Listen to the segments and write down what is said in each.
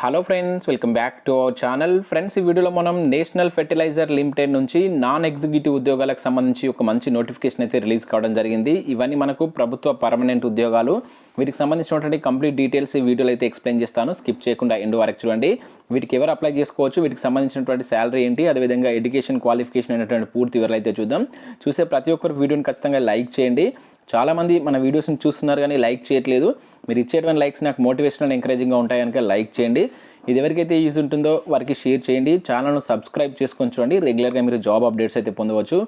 Hello friends, welcome back to our channel. Friends, ఈ వీడియోలో మనం నేషనల్ ఫెర్టిలైజర్ లిమిటెడ్ నుంచి నాన్ ఎగ్జిక్యూటివ్ ఉద్యోగాలకు సంబంధించి ఒక మంచి నోటిఫికేషన్ అయితే రిలీజ్ కావడం జరిగింది. ఇవన్నీ మనకు ప్రభుత్వ పర్మనెంట్ ఉద్యోగాలు. వీటికి సంబంధించినటువంటి కంప్లీట్ డీటెయిల్స్ ఈ వీడియోలో అయితే ఎక్స్ప్లెయిన్ చేస్తాను. స్కిప్ చేయకుండా ఎండ్ వరకు చూడండి. వీటికి ఎవరు అప్లై చేసుకోవచ్చు, వీటికి సంబంధించినటువంటి శాలరీ ఏంటి, అదేవిధంగా ఎడ్యుకేషన్ క్వాలిఫికేషన్ అనేటువంటి పూర్తి వివరాలు అయితే చూద్దాం. చూసే ప్రతి ఒక్కరు వీడియోని ఖచ్చితంగా లైక్ చేయండి. చాలామంది మన వీడియోస్ని చూస్తున్నారు కానీ లైక్ చేయట్లేదు. మీరు ఇచ్చేటువంటి లైక్స్ నాకు మోటివేషనల్ ఎంకరేజింగ్గా ఉంటాయి కనుక లైక్ చేయండి. ఇది ఎవరికైతే యూజ్ ఉంటుందో వారికి షేర్ చేయండి. ఛానల్ను సబ్స్క్రైబ్ చేసుకొని చూడండి. రెగ్యులర్గా మీరు జాబ్ అప్డేట్స్ అయితే పొందవచ్చు.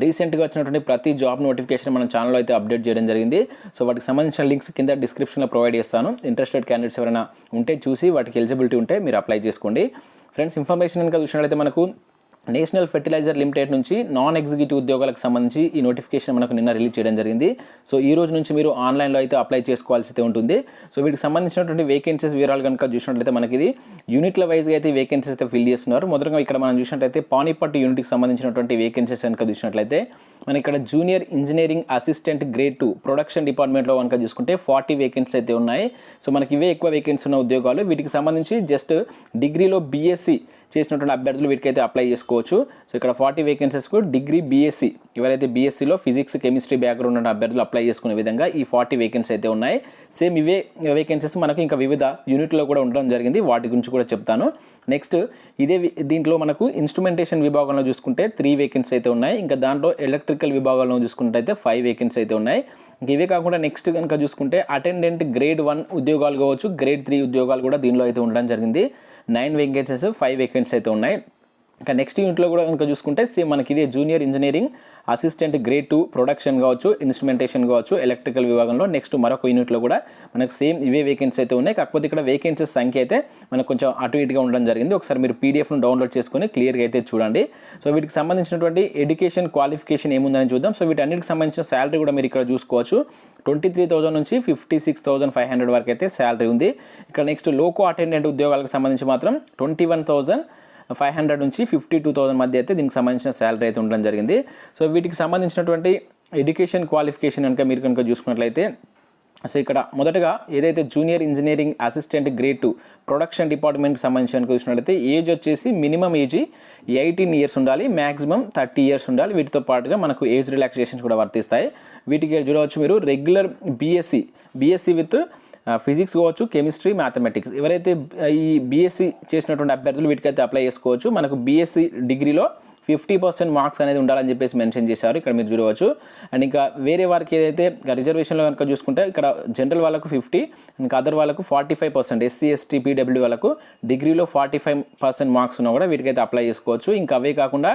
రీసెంట్గా వచ్చినటువంటి ప్రతి జాబ్ నోటిఫికేషన్ మన ఛానల్లో అయితే అప్డేట్ చేయడం జరిగింది. సో వాటికి సంబంధించిన లింక్స్ కింద డిస్క్రిప్షన్లో ప్రొవైడ్ చేస్తాను. ఇంట్రెస్టెడ్ క్యాండిడేట్స్ ఎవరైనా ఉంటే చూసి వాటికి ఎలిజిబిలిటీ ఉంటే మీరు అప్లై చేసుకోండి. ఫ్రెండ్స్, ఇన్ఫర్మేషన్ కనుక చూసినట్లయితే మనకు నేషనల్ ఫెర్టిలైజర్ లిమిటెడ్ నుంచి నాన్ ఎగ్జిక్యూటివ్ ఉద్యోగాలకు సంబంధించి ఈ నోటిఫికేషన్ మనకు నిన్న రిలీజ్ చేయడం జరిగింది. సో ఈ రోజు నుంచి మీరు ఆన్లైన్లో అయితే అప్లై చేసుకోవాల్సి అయితే ఉంటుంది. సో వీటికి సంబంధించినటువంటి వేకెన్సీస్ వివరాలు కనుక చూసినట్లయితే మనకి ఇది యూనిట్ల వైజ్గా అయితే వేకెన్సీస్ అయితే ఫిల్ చేస్తున్నారు. మొదటగా ఇక్కడ మనం చూసినట్లయితే పానీపట్ యూనిట్కి సంబంధించినటువంటి వేకెన్సీస్ కనుక చూసినట్లయితే మన ఇక్కడ junior engineering assistant grade 2 production డిపార్ట్మెంట్లో కనుక చూసుకుంటే 40 వేకెన్సీస్ అయితే ఉన్నాయి. సో మనకి ఇవే ఎక్కువ వేకెన్సీ ఉన్న ఉద్యోగాలు. వీటికి సంబంధించి జస్ట్ డిగ్రీలో బీఎస్సీ చేసినటువంటి అభ్యర్థులు వీటికైతే అప్లై చేసుకోవచ్చు. సో ఇక్కడ 40 వేకెన్సీస్కు డిగ్రీ బీఎస్సీ, ఎవరైతే బీఎస్సీలో ఫిజిక్స్ కెమిస్ట్రీ బ్యాక్గ్రౌండ్ ఉన్న అభ్యర్థులు అప్లై చేసుకునే విధంగా ఈ 40 వేకెన్సీ అయితే ఉన్నాయి. సేమ్ ఇవే వేకెన్సీస్ మనకు ఇంకా వివిధ యూనిట్లో కూడా ఉండడం జరిగింది. వాటి గురించి కూడా చెప్తాను. నెక్స్ట్ దీంట్లో మనకు ఇన్స్ట్రుమెంటేషన్ విభాగంలో చూసుకుంటే 3 వేకెన్సీ అయితే ఉన్నాయి. ఇంకా దాంట్లో ఎలక్ట్రికల్ విభాగంలో చూసుకుంటే అయితే 5 వేకెన్సీ అయితే ఉన్నాయి. ఇంక ఇవే కాకుండా నెక్స్ట్ కనుక చూసుకుంటే అటెండెంట్ గ్రేడ్ 1 ఉద్యోగాలు కావచ్చు, గ్రేడ్ 3 ఉద్యోగాలు కూడా దీనిలో అయితే ఉండడం జరిగింది. 9 వేకెన్సీస్, 5 వేకెన్సీ అయితే ఉన్నాయి. ఇంకా నెక్స్ట్ యూనిట్లో కూడా కనుక చూసుకుంటే సేమ్ మనకి ఇదే junior engineering assistant grade 2 production కావచ్చు, ఇన్స్ట్రుమెంటేషన్ కావచ్చు, ఎలక్ట్రికల్ విభాగంలో నెక్స్ట్ మరొక యూనిట్లో కూడా మనకు సేమ్ ఇవే వేకెన్సీ అయితే ఉన్నాయి. కాకపోతే ఇక్కడ వేకెన్సీస్ సంఖ్య అయితే మనకు కొంచెం అటు ఇటుగా ఉండడం జరిగింది. ఒకసారి మీరు పీడిఎఫ్ను డౌన్లోడ్ చేసుకొని క్లియర్గా అయితే చూడండి. సో వీటికి సంబంధించినటువంటి ఎడ్యుకేషన్ క్వాలిఫికేషన్ ఏముందని చూద్దాం. సో వీటన్నిటికి సంబంధించిన శాలరీ కూడా మీరు ఇక్కడ చూసుకోవచ్చు. 23,000 నుంచి 56,500 వరకు అయితే శాలరీ ఉంది. ఇక్కడ నెక్స్ట్ లోకో అటెండెంట్ ఉద్యోగాలకు సంబంధించి మాత్రం 21,500 నుంచి 52,000 మధ్య అయితే దీనికి సంబంధించిన శాలరీ అయితే ఉండడం జరిగింది. సో వీటికి సంబంధించినటువంటి ఎడ్యుకేషన్ క్వాలిఫికేషన్ కనుక చూసుకున్నట్లయితే సో ఇక్కడ మొదటగా ఏదైతే junior engineering assistant grade 2 production డిపార్ట్మెంట్కి సంబంధించి చూసినట్లయితే ఏజ్ వచ్చేసి మినిమం ఏజ్ 18 ఇయర్స్ ఉండాలి, మ్యాక్సిమం 30 ఇయర్స్ ఉండాలి. వీటితో పాటుగా మనకు ఏజ్ రిలాక్సేషన్స్ కూడా వర్తిస్తాయి. వీటికి చూడవచ్చు మీరు రెగ్యులర్ బీఎస్సీ విత్ ఫిజిక్స్ కావచ్చు, కెమిస్ట్రీ, మ్యాథమెటిక్స్, ఎవరైతే ఈ బీఎస్సీ చేసినటువంటి అభ్యర్థులు వీటికైతే అప్లై చేసుకోవచ్చు. మనకు బీఎస్సీ డిగ్రీలో 50% మార్క్స్ అనేది ఉండాలని చెప్పేసి మెన్షన్ చేశారు, ఇక్కడ మీరు చూడవచ్చు. అండ్ ఇంకా వేరే వారికి ఏదైతే రిజర్వేషన్లో కనుక చూసుకుంటే ఇక్కడ జనరల్ వాళ్ళకు 50, ఇంకా అదర్ వాళ్ళకు 45%, ఎస్సీ ఎస్టీ పీడబ్ల్యూ వాళ్ళకు డిగ్రీలో 45% మార్క్స్ ఉన్నా కూడా వీటికైతే అప్లై చేసుకోవచ్చు. ఇంకా అవే కాకుండా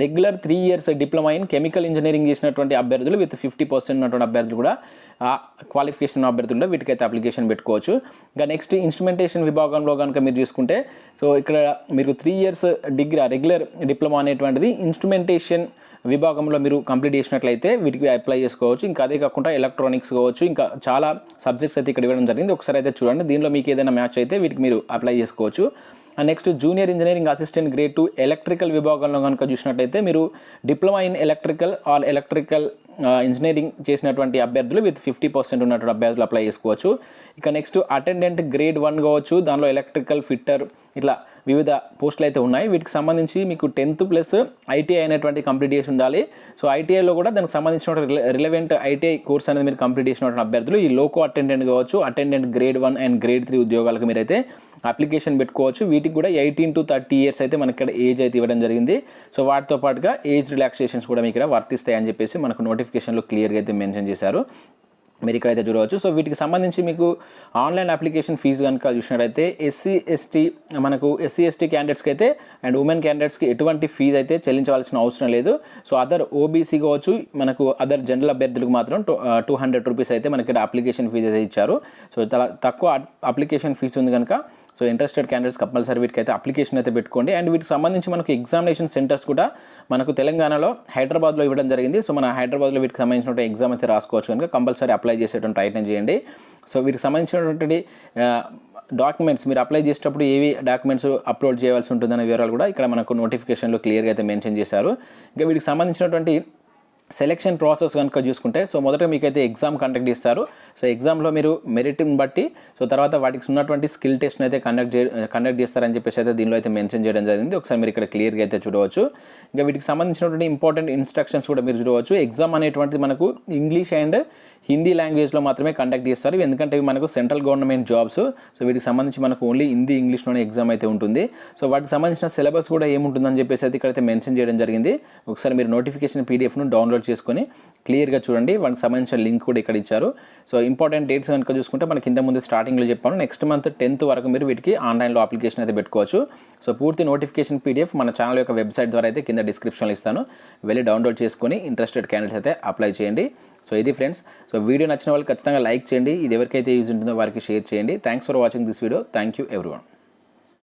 regular 3 years diploma in chemical engineering చేసినటువంటి అభ్యర్థులు విత్ 50% ఉన్నటువంటి అభ్యర్థులు కూడా క్వాలిఫికేషన్ అభ్యర్థులు వీటికైతే అప్లికేషన్ పెట్టుకోవచ్చు. ఇంకా నెక్స్ట్ ఇన్స్ట్రుమెంటేషన్ విభాగంలో కనుక మీరు చూసుకుంటే సో ఇక్కడ మీరు 3 ఇయర్స్ రెగ్యులర్ డిప్లొమా అనేటువంటిది ఇన్స్ట్రుమెంటేషన్ విభాగంలో మీరు కంప్లీట్ చేసినట్లయితే వీటికి అప్లై చేసుకోవచ్చు. ఇంకా అదే కాకుండా ఎలక్ట్రానిక్స్ కావచ్చు, ఇంకా చాలా సబ్జెక్ట్స్ అయితే ఇక్కడ ఇవ్వడం జరిగింది. ఒకసారి అయితే చూడండి, దీనిలో మీకు ఏదైనా మ్యాచ్ అయితే వీటికి మీరు అప్లై చేసుకోవచ్చు. Next junior engineering assistant grade 2 electrical విభాగంలో కనుక చూసినట్లయితే మీరు diploma in electrical or electrical engineering చేసినటువంటి అభ్యర్థులు విత్ 50% ఉన్నటువంటి అభ్యర్థులు అప్లై చేసుకోవచ్చు. ఇక నెక్స్ట్ అటెండెంట్ గ్రేడ్ 1 కావచ్చు, దానిలో ఎలక్ట్రికల్ ఫిట్టర్ ఇట్లా వివిధ పోస్టులు అయితే ఉన్నాయి. వీటికి సంబంధించి మీకు 10th ప్లస్ ఐటీఐ అనేటువంటి కంప్లీట్ చేసి ఉండాలి. సో ఐటీఐలో కూడా దానికి సంబంధించిన రిలవెంట్ ఐటీఐ కోర్స్ అనేది మీరు కంప్లీట్ చేసినటువంటి అభ్యర్థులు ఈ లోకో అటెండెంట్ కావచ్చు, అటెండెంట్ గ్రేడ్ 1 అండ్ గ్రేడ్ 3 ఉద్యోగాలకు మీరైతే అప్లికేషన్ పెట్టుకోవచ్చు. వీటికి కూడా 18 to 30 ఇయర్స్ అయితే మనకి ఇక్కడ ఏజ్ అయితే ఇవ్వడం జరిగింది. సో వాటితో పాటుగా ఏజ్ రిలాక్సేషన్స్ కూడా మీకు ఇక్కడ వర్తిస్తాయి అని చెప్పేసి మనకు నోటిఫికేషన్లో క్లియర్గా అయితే మెన్షన్ చేశారు, మీరు ఇక్కడైతే చూడవచ్చు. సో వీటికి సంబంధించి మీకు ఆన్లైన్ అప్లికేషన్ ఫీజు కనుక చూసినట్లయితే ఎస్సీ ఎస్టీ క్యాండిడేట్స్కి అయితే అండ్ ఉమెన్ క్యాండిడేట్స్కి ఎటువంటి ఫీజు అయితే చెల్లించవలసిన అవసరం లేదు. సో అదర్ ఓబీసీ కావచ్చు, మనకు అదర్ జనరల్ అభ్యర్థులకు మాత్రం 200 రూపీస్ అయితే మనకి ఇక్కడ అప్లికేషన్ ఫీజు అయితే ఇచ్చారు. సో చాలా తక్కువ అప్లికేషన్ ఫీజు ఉంది కనుక సో ఇంట్రెస్టెడ్ క్యాండిడేట్స్ కంపల్సరీ వీటికి అయితే అప్లికేషన్ అయితే పెట్టుకోండి. అండ్ వీటికి సంబంధించి మనకు ఎగ్జామినేషన్ సెంటర్స్ కూడా మనకు తెలంగాణలో హైదరాబాద్లో ఇవ్వడం జరిగింది. సో మన హైదరాబాద్లో వీటికి సంబంధించిన ఎగ్జామ్ అయితే రాసుకోవచ్చు కనుక కంపల్సరీ అప్లై చేసేటువంటి ప్రయత్నం చేయండి. సో వీటికి సంబంధించినటువంటి డాక్యుమెంట్స్ మీరు అప్లై చేసేటప్పుడు ఏవి డాక్యుమెంట్స్ అప్లోడ్ చేయాల్సి ఉంటుందనే వివరాలు కూడా ఇక్కడ మనకు నోటిఫికేషన్లో క్లియర్గా అయితే మెన్షన్ చేశారు. ఇంకా వీటికి సంబంధించినటువంటి సెలెక్షన్ ప్రాసెస్ కనుక చూసుకుంటే సో మొదట మీకైతే ఎగ్జామ్ కండక్ట్ చేస్తారు. సో ఎగ్జామ్లో మీరు మెరిట్ని బట్టి సో తర్వాత వాటికి ఉన్నటువంటి స్కిల్ టెస్ట్ని అయితే కండక్ట్ చేస్తారని చెప్పేసి అయితే దీనిలో అయితే మెన్షన్ చేయడం జరిగింది. ఒకసారి మీరు ఇక్కడ క్లియర్గా అయితే చూడవచ్చు. ఇంకా వీటికి సంబంధించినటువంటి ఇంపార్టెంట్ ఇన్స్ట్రక్షన్స్ కూడా మీరు చూడవచ్చు. ఎగ్జామ్ అనేటువంటిది మనకు ఇంగ్లీష్ అండ్ హిందీ లాంగ్వేజ్లో మాత్రమే కండక్ట్ చేస్తారు. ఎందుకంటే ఇవి మనకు సెంట్రల్ గవర్నమెంట్ జాబ్స్. సో వీటికి సంబంధించి మనకు ఓన్లీ హిందీ ఇంగ్లీష్లోనే ఎగ్జామ్ అయితే ఉంటుంది. సో వాటికి సంబంధించిన సిలబస్ కూడా ఏముంటుందని చెప్పేసి అయితే ఇక్కడైతే మెన్షన్ చేయడం జరిగింది. ఒకసారి మీరు నోటిఫికేషన్ పీడిఎఫ్ను డౌన్లోడ్ చేసుకొని క్లియర్గా చూడండి. వాటికి సంబంధించిన లింక్ కూడా ఇక్కడ ఇచ్చారు. సో ఇంపార్టెంట్ డేట్స్ కనుక చూసుకుంటే మనకి కింద ముందు స్టార్టింగ్లో చెప్పాను, నెక్స్ట్ మంత్ 10th వరకు మీరు వీటికి ఆన్లైన్లో అప్లికేషన్ అయితే పెట్టుకోవచ్చు. సో పూర్తి నోటిఫికేషన్ పీడిఎఫ్ మన ఛానల్ యొక్క వెబ్సైట్ ద్వారా అయితే కింద డిస్క్రిప్షన్లో ఇస్తాను. వెళ్ళి డౌన్లోడ్ చేసుకొని ఇంట్రెస్టెడ్ క్యాండిడేట్స్ అయితే అప్లై చేయండి. సో ఇది ఫ్రెండ్స్. సో వీడియో నచ్చిన వాళ్ళు ఖచ్చితంగా లైక్ చేయండి. ఇది ఎవరికైతే యూజ్ ఉంటుందో వారికి షేర్ చేయండి. Thanks for watching this video. Thank you everyone.